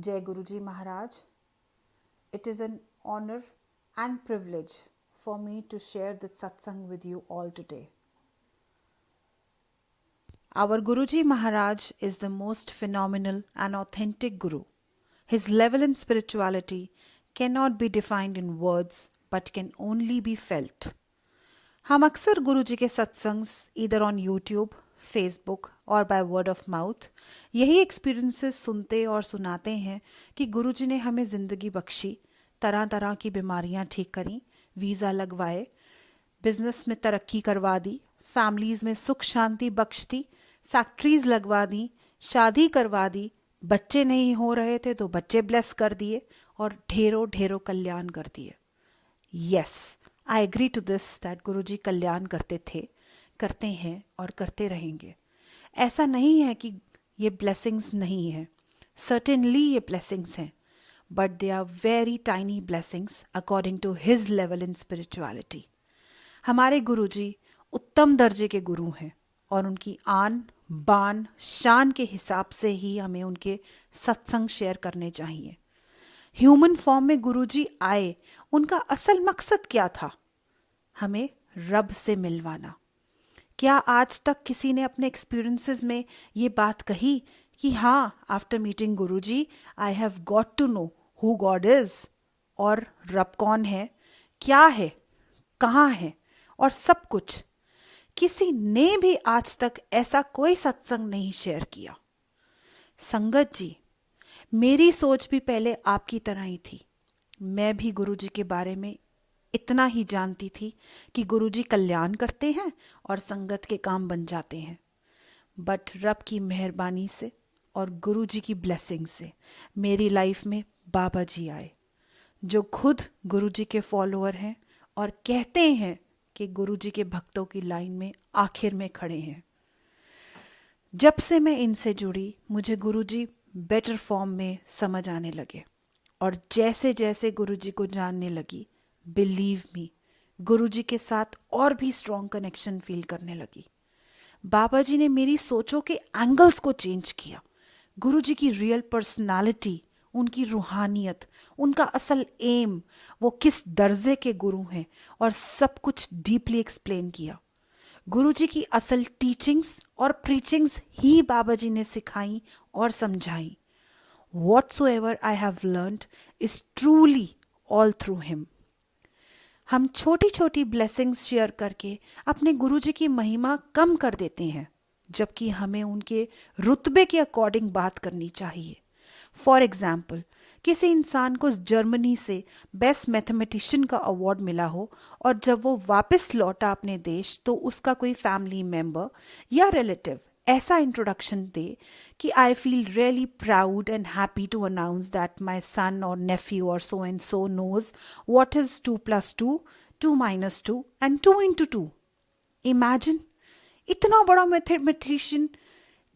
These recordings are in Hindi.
Jai Guruji Maharaj. It is an honor and privilege for me to share this satsang with you all today. Our Guruji Maharaj is the most phenomenal and authentic Guru. His level in spirituality cannot be defined in words but can only be felt. हम अक्सर गुरुजी के सत्संग्स इधर ऑन यूट्यूब, फेसबुक और बाय वर्ड ऑफ माउथ यही एक्सपीरियंसेस सुनते और सुनाते हैं कि गुरुजी ने हमें ज़िंदगी बख्शी, तरह तरह की बीमारियां ठीक करी, वीज़ा लगवाए, बिजनेस में तरक्की करवा दी, फैमिलीज़ में सुख शांति बख्श दी, फैक्ट्रीज़ लगवा दी, शादी करवा दी, बच्चे नहीं हो रहे थे तो बच्चे ब्लेस कर दिए और ढेरों ढेरों कल्याण कर दिए. Yes, I agree to this that Guruji कल्याण करते थे, करते हैं और करते रहेंगे. ऐसा नहीं है कि ये ब्लेसिंग्स नहीं है. सर्टेनली ये ब्लेसिंग्स हैं, but they are very tiny blessings according to his level in spirituality. हमारे गुरुजी उत्तम दर्जे के गुरु हैं और उनकी आन बान शान के हिसाब से ही हमें उनके सत्संग शेयर करने चाहिए. ह्यूमन फॉर्म में गुरुजी आए, उनका असल मकसद क्या था? हमें रब से मिलवाना. क्या आज तक किसी ने अपने एक्सपीरियंसेस में ये बात कही कि हाँ, after meeting Guruji I have got to know who God is, और रब कौन है, क्या है, कहाँ है और सब कुछ? किसी ने भी आज तक ऐसा कोई सत्संग नहीं शेयर किया. संगत जी, मेरी सोच भी पहले आपकी तरह ही थी. मैं भी गुरुजी के बारे में इतना ही जानती थी कि गुरुजी कल्याण करते हैं और संगत के काम बन जाते हैं. बट रब की मेहरबानी से और गुरुजी की ब्लेसिंग से मेरी लाइफ में बाबा जी आए, जो खुद गुरुजी के फॉलोअर हैं और कहते हैं कि गुरुजी के भक्तों की लाइन में आखिर में खड़े हैं. जब से मैं इनसे जुड़ी, मुझे गुरुजी बेटर फॉर्म में समझ आने लगे और जैसे जैसे गुरुजी को जानने लगी, बिलीव मी, गुरुजी के साथ और भी स्ट्रॉन्ग कनेक्शन फील करने लगी. बाबा जी ने मेरी सोचों के एंगल्स को चेंज किया. गुरुजी की रियल पर्सनालिटी, उनकी रूहानियत, उनका असल एम, वो किस दर्जे के गुरु हैं और सब कुछ डीपली एक्सप्लेन किया. गुरुजी की असल टीचिंग्स और प्रीचिंग्स ही बाबा जी ने सिखाई और समझाई. Whatsoever I have learned is truly all through him. हम छोटी छोटी ब्लेसिंग्स शेयर करके अपने गुरुजी की महिमा कम कर देते हैं, जबकि हमें उनके रुतबे के अकॉर्डिंग बात करनी चाहिए. फॉर एग्जाम्पल, किसी इंसान को जर्मनी से बेस्ट मैथमेटिशियन का अवार्ड मिला हो और जब वो वापस लौटा अपने देश तो उसका कोई फैमिली मेंबर या रिलेटिव ऐसा इंट्रोडक्शन दे कि I feel really proud and happy to announce that my son और नेफ्यू और so and so knows what is 2+2, 2-2 एंड 2×2. इमेजिन, इतना बड़ा मैथमेटिशियन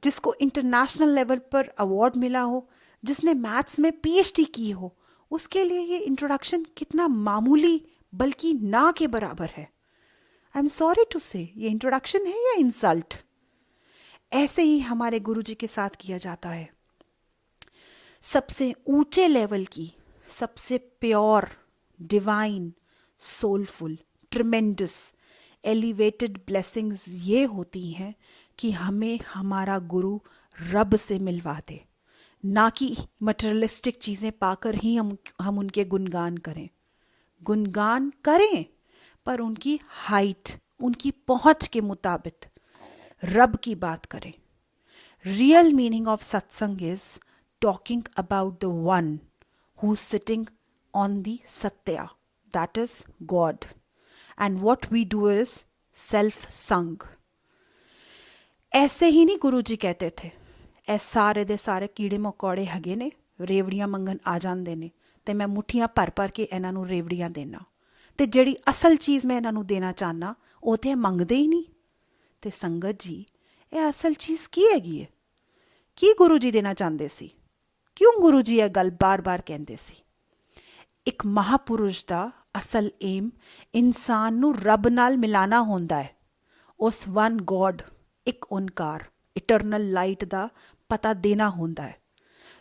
जिसको इंटरनेशनल लेवल पर अवार्ड मिला हो, जिसने मैथ्स में PhD की हो, उसके लिए ये इंट्रोडक्शन कितना मामूली बल्कि ना के बराबर है. आई एम सॉरी टू से, ये इंट्रोडक्शन है या इंसल्ट? ऐसे ही हमारे गुरुजी के साथ किया जाता है. सबसे ऊंचे लेवल की, सबसे pure, divine, soulful, tremendous, elevated blessings ये होती हैं कि हमें हमारा गुरु रब से मिलवा दे, ना कि मटेरियलिस्टिक चीज़ें पाकर ही हम उनके गुणगान करें. गुणगान करें, पर उनकी हाइट, उनकी पहुंच के मुताबिक रब की बात करें. Real meaning of satsang is talking about the one who is sitting on the satya, that is God, and what we do is self sang. ऐसे ही नहीं गुरुजी कहते थे, ऐ सारे दे सारे कीड़े मकोड़े हगे ने, रेवड़ियां मंगन आ जांदे ने ते मैं मुठियां भर भर के ਇਹਨਾਂ ਨੂੰ रेवड़ियां देना, ਤੇ ਜਿਹੜੀ ਅਸਲ ਚੀਜ਼ ਮੈਂ ਇਹਨਾਂ ਨੂੰ ਦੇਣਾ ਚਾਹਨਾ ਉਹ ਤੇ ਮੰਗਦੇ ਹੀ ਨਹੀਂ. ਤੇ ਸੰਗਤ ਜੀ, ਇਹ ਅਸਲ ਚੀਜ਼ ਕੀ ਹੈਗੀ ਹੈ? ਕੀ ਗੁਰੂ ਜੀ ਦੇਣਾ ਚਾਹੁੰਦੇ ਸੀ? ਕਿਉਂ ਗੁਰੂ ਜੀ ਇਹ ਗੱਲ ਬਾਰ-ਬਾਰ ਕਹਿੰਦੇ ਸੀ? ਇੱਕ ਮਹਾਪੁਰਸ਼ ਦਾ ਅਸਲ ਏਮ ਇਨਸਾਨ ਨੂੰ ਰੱਬ ਨਾਲ ਮਿਲਾਣਾ ਹੁੰਦਾ ਹੈ. ਉਸ ਵਨ ਗੋਡ, ਇੱਕ ਓਨਕਾਰ, ਇਟਰਨਲ ਲਾਈਟ ਦਾ ਪਤਾ ਦੇਣਾ ਹੁੰਦਾ ਹੈ,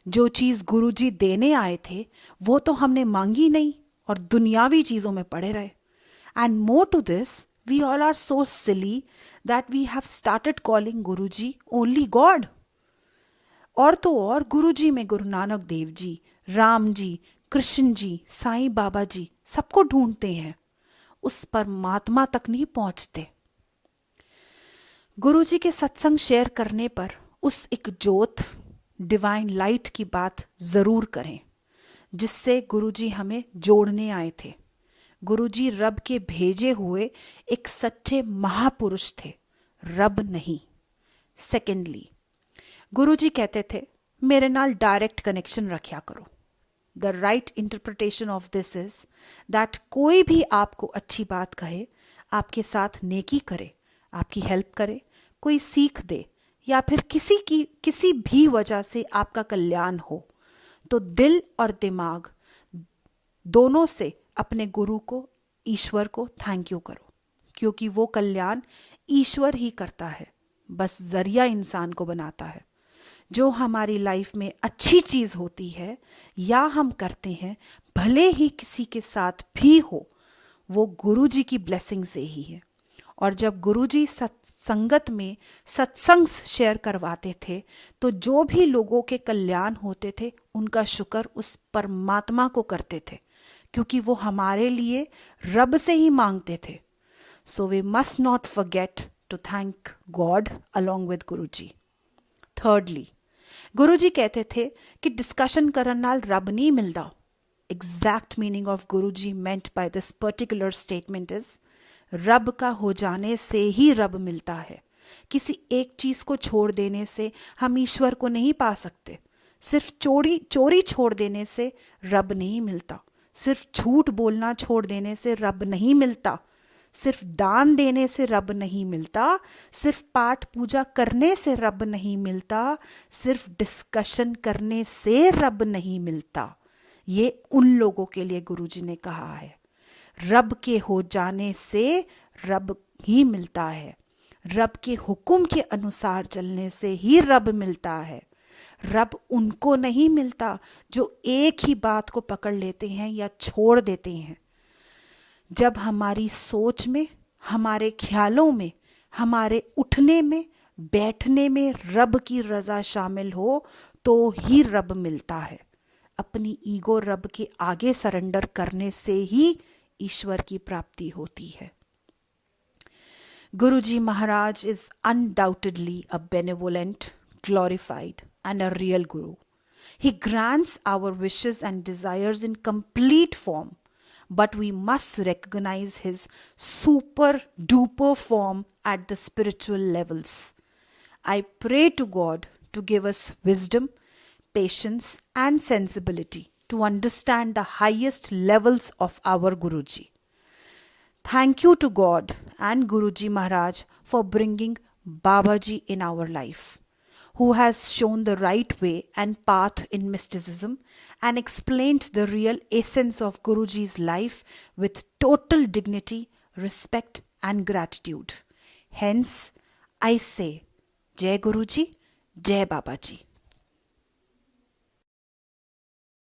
जो चीज़ गुरुजी देने आए थे वो तो हमने मांगी नहीं और दुनियावी चीज़ों में पड़े रहे. And more to this, we all are so silly that we have started calling Guruji only God. और तो और गुरुजी में गुरु नानक देव जी, राम जी, कृष्ण जी, साईं बाबा जी सबको ढूंढते हैं, उस परमात्मा तक नहीं पहुंचते. गुरुजी के सत्संग शेयर करने पर उस एक ज्योत, डिवाइन लाइट की बात जरूर करें जिससे गुरुजी हमें जोड़ने आए थे. गुरुजी रब के भेजे हुए एक सच्चे महापुरुष थे, रब नहीं. सेकेंडली, गुरुजी कहते थे मेरे नाल डायरेक्ट कनेक्शन रखा करो. The right interpretation of this is that कोई भी आपको अच्छी बात कहे, आपके साथ नेकी करे, आपकी हेल्प करे, कोई सीख दे या फिर किसी भी वजह से आपका कल्याण हो, तो दिल और दिमाग दोनों से अपने गुरु को, ईश्वर को थैंक यू करो, क्योंकि वो कल्याण ईश्वर ही करता है, बस जरिया इंसान को बनाता है. जो हमारी लाइफ में अच्छी चीज होती है या हम करते हैं, भले ही किसी के साथ भी हो, वो गुरुजी की ब्लेसिंग से ही है. और जब गुरुजी संगत में सत्संग शेयर करवाते थे तो जो भी लोगों के कल्याण होते थे उनका शुक्र उस परमात्मा को करते थे, क्योंकि वो हमारे लिए रब से ही मांगते थे. So we must not forget to thank God along with Guruji. Thirdly, Guruji कहते थे कि डिस्कशन करन नाल रब नहीं मिलता. Exact meaning of Guruji meant by this particular statement is रब का हो जाने से ही रब मिलता है. किसी एक चीज को छोड़ देने से हम ईश्वर को नहीं पा सकते. सिर्फ चोरी छोड़ देने से रब नहीं मिलता. सिर्फ झूठ बोलना छोड़ देने से रब नहीं मिलता. सिर्फ दान देने से रब नहीं मिलता. सिर्फ पाठ पूजा करने से रब नहीं मिलता. सिर्फ डिस्कशन करने से रब नहीं मिलता. ये उन लोगों के लिए गुरुजी ने कहा है. रब के हो जाने से रब ही मिलता है. रब के हुक्म के अनुसार चलने से ही रब मिलता है. रब उनको नहीं मिलता जो एक ही बात को पकड़ लेते हैं या छोड़ देते हैं. जब हमारी सोच में, हमारे ख्यालों में, हमारे उठने में, बैठने में रब की रजा शामिल हो तो ही रब मिलता है. अपनी ईगो रब के आगे सरेंडर करने से ही ईश्वर की प्राप्ति होती है. Guruji Maharaj is undoubtedly a benevolent, glorified, and a real Guru. He grants our wishes and desires in complete form, but we must recognize his super duper form at the spiritual levels. I pray to God to give us wisdom, patience, and sensibility to understand the highest levels of our Guruji. Thank you to God and Guruji Maharaj for bringing Babaji in our life, who has shown the right way and path in mysticism and explained the real essence of Guruji's life with total dignity, respect and gratitude. Hence, I say, Jai Guruji, Jai Babaji.